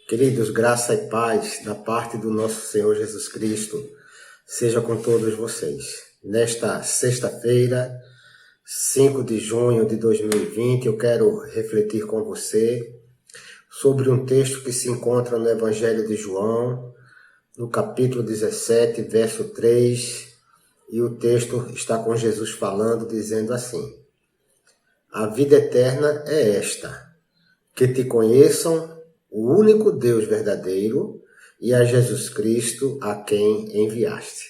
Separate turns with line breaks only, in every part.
Queridos, graça e paz da parte do nosso Senhor Jesus Cristo seja com todos vocês. Nesta sexta-feira, 5 de junho de 2020, eu quero refletir com você sobre um texto que se encontra no Evangelho de João, no capítulo 17, verso 3, e o texto está com Jesus falando, dizendo assim: A vida eterna é esta, que te conheçam o único Deus verdadeiro e a Jesus Cristo a quem enviaste.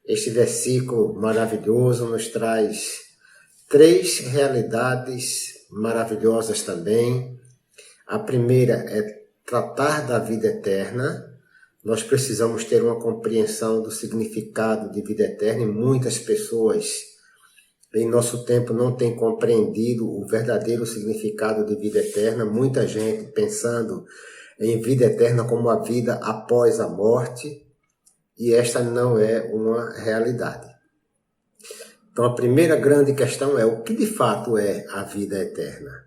Este versículo maravilhoso nos traz três realidades maravilhosas também. A primeira é tratar da vida eterna. Nós precisamos ter uma compreensão do significado de vida eterna e muitas pessoas em nosso tempo não têm compreendido o verdadeiro significado de vida eterna. Muita gente pensando em vida eterna como a vida após a morte, e esta não é uma realidade. Então a primeira grande questão é: o que de fato é a vida eterna?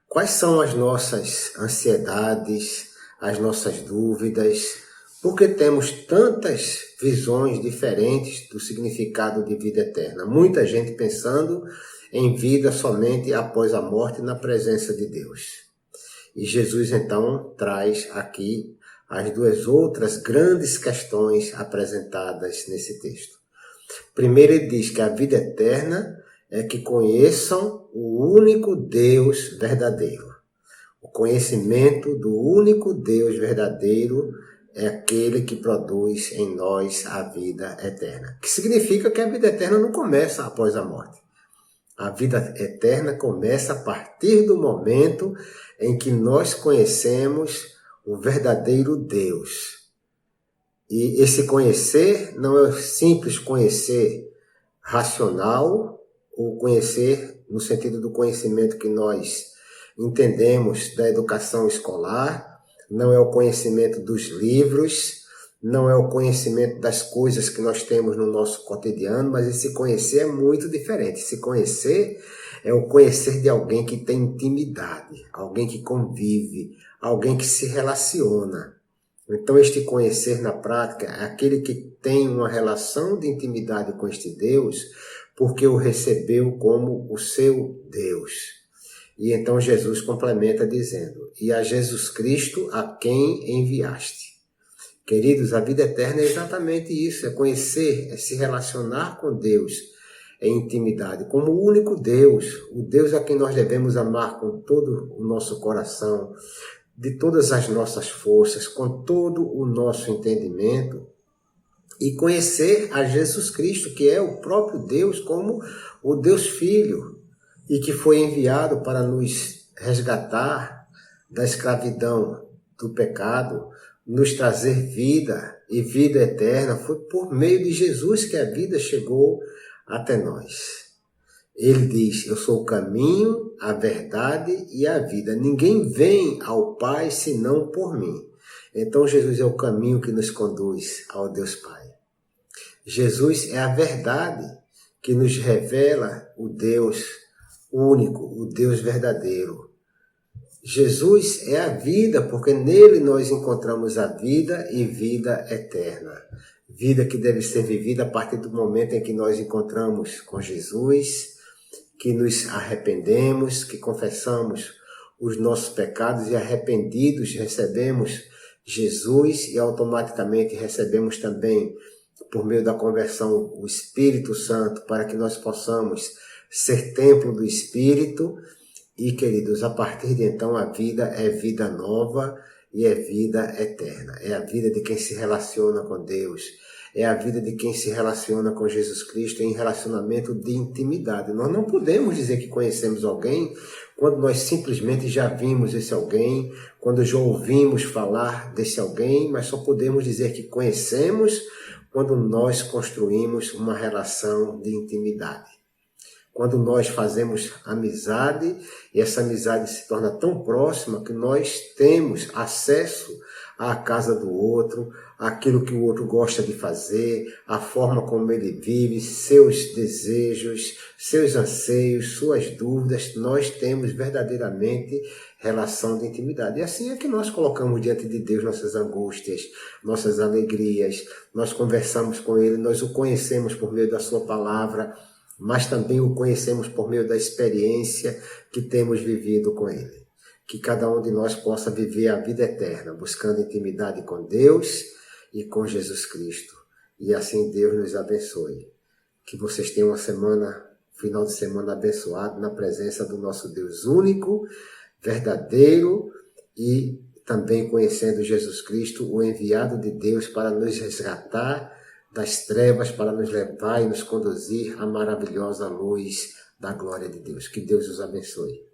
Quais são as nossas ansiedades, as nossas dúvidas? Por que temos tantas visões diferentes do significado de vida eterna? Muita gente pensando em vida somente após a morte na presença de Deus. E Jesus então traz aqui as duas outras grandes questões apresentadas nesse texto. Primeiro, ele diz que a vida eterna é que conheçam o único Deus verdadeiro. O conhecimento do único Deus verdadeiro é aquele que produz em nós a vida eterna. Que significa que a vida eterna não começa após a morte. A vida eterna começa a partir do momento em que nós conhecemos o verdadeiro Deus. E esse conhecer não é simples conhecer racional, ou conhecer no sentido do conhecimento que nós entendemos da educação escolar, não é o conhecimento dos livros, não é o conhecimento das coisas que nós temos no nosso cotidiano, mas esse conhecer é muito diferente. Esse conhecer é o conhecer de alguém que tem intimidade, alguém que convive, alguém que se relaciona. Então este conhecer na prática é aquele que tem uma relação de intimidade com este Deus, porque o recebeu como o seu Deus. E então Jesus complementa dizendo: e a Jesus Cristo a quem enviaste. Queridos, a vida eterna é exatamente isso, é conhecer, é se relacionar com Deus em intimidade, como o único Deus, o Deus a quem nós devemos amar com todo o nosso coração, de todas as nossas forças, com todo o nosso entendimento, e conhecer a Jesus Cristo, que é o próprio Deus, como o Deus Filho, e que foi enviado para nos resgatar da escravidão do pecado, nos trazer vida e vida eterna. Foi por meio de Jesus que a vida chegou até nós. Ele diz: eu sou o caminho, a verdade e a vida. Ninguém vem ao Pai senão por mim. Então Jesus é o caminho que nos conduz ao Deus Pai. Jesus é a verdade que nos revela o Deus único, o Deus verdadeiro. Jesus é a vida, porque nele nós encontramos a vida e vida eterna. Vida que deve ser vivida a partir do momento em que nós encontramos com Jesus, que nos arrependemos, que confessamos os nossos pecados e arrependidos recebemos Jesus e automaticamente recebemos também, por meio da conversão, o Espírito Santo, para que nós possamos ser templo do Espírito. E, queridos, a partir de então a vida é vida nova e é vida eterna. É a vida de quem se relaciona com Deus. É a vida de quem se relaciona com Jesus Cristo em relacionamento de intimidade. Nós não podemos dizer que conhecemos alguém quando nós simplesmente já vimos esse alguém, quando já ouvimos falar desse alguém, mas só podemos dizer que conhecemos quando nós construímos uma relação de intimidade. Quando nós fazemos amizade, e essa amizade se torna tão próxima que nós temos acesso à casa do outro, aquilo que o outro gosta de fazer, a forma como ele vive, seus desejos, seus anseios, suas dúvidas. Nós temos verdadeiramente relação de intimidade. E assim é que nós colocamos diante de Deus nossas angústias, nossas alegrias. Nós conversamos com Ele, nós o conhecemos por meio da Sua palavra, mas também o conhecemos por meio da experiência que temos vivido com Ele. Que cada um de nós possa viver a vida eterna, buscando intimidade com Deus e com Jesus Cristo. E assim Deus nos abençoe. Que vocês tenham uma semana, final de semana abençoado na presença do nosso Deus único, verdadeiro e também conhecendo Jesus Cristo, o enviado de Deus para nos resgatar das trevas, para nos levar e nos conduzir à maravilhosa luz da glória de Deus. Que Deus os abençoe.